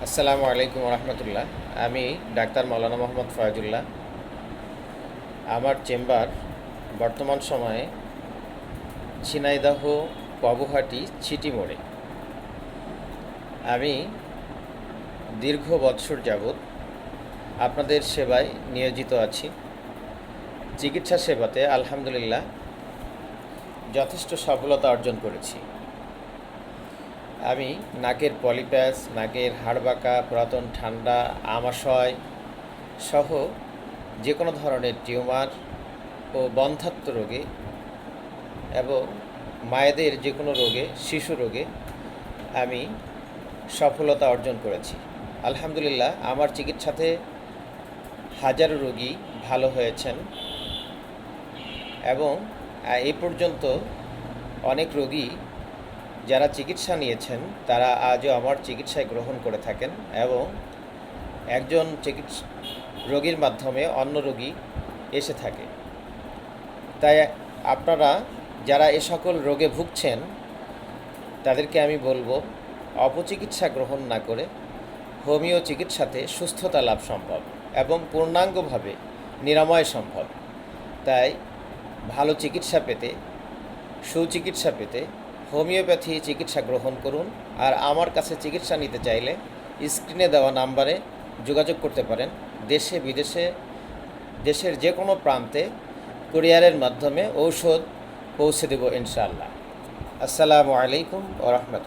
আসসালামু আলাইকুম রহমতুল্লাহ। আমি ডাক্তার মাওলানা মোহাম্মদ ফয়জুল্লাহ। আমার চেম্বার বর্তমান সময়ে ঝিনাইদহ পাবুহাটি ছিটি মোড়ে। আমি দীর্ঘ বৎসর যাবৎ আপনাদের সেবায় নিয়োজিত আছি। চিকিৎসা সেবাতে আলহামদুলিল্লাহ যথেষ্ট সফলতা অর্জন করেছি। আমি নাকের পলিপ্যাস, নাকের হাড়বাঁকা, পুরাতন ঠান্ডা, আমাশয় সহ যে কোনো ধরনের টিউমার ও বন্ধ্যাত্ব রোগে এবং মায়েদের যে কোনো রোগে, শিশু রোগে আমি সফলতা অর্জন করেছি। আলহামদুলিল্লাহ আমার চিকিৎসাতে হাজারো রোগী ভালো হয়েছেন এবং এই পর্যন্ত অনেক রোগী যারা চিকিৎসা নিয়েছেন তারা আজও আমার চিকিৎসায় গ্রহণ করে থাকেন এবং একজন রোগীর মাধ্যমে অন্য রোগী এসে থাকে। তাই আপনারা যারা এ সকল রোগে ভুগছেন তাদেরকে আমি বলবো, অপচিকিৎসা গ্রহণ না করে হোমিও চিকিৎসাতে সুস্থতা লাভ সম্ভব এবং পূর্ণাঙ্গভাবে নিরাময় সম্ভব। তাই ভালো চিকিৎসা পেতে, সুচিকিৎসা পেতে হোমিওপ্যাথি চিকিৎসা গ্রহণ করুন। আর আমার কাছে চিকিৎসা নিতে চাইলে স্ক্রিনে দেওয়া নাম্বারে যোগাযোগ করতে পারেন। দেশে বিদেশে, দেশের যে কোনো প্রান্তে কুরিয়ারের মাধ্যমে ঔষধ পৌঁছে দেব ইনশাআল্লাহ। আসসালামু আলাইকুম ওয়া রাহমাতুল্লাহ।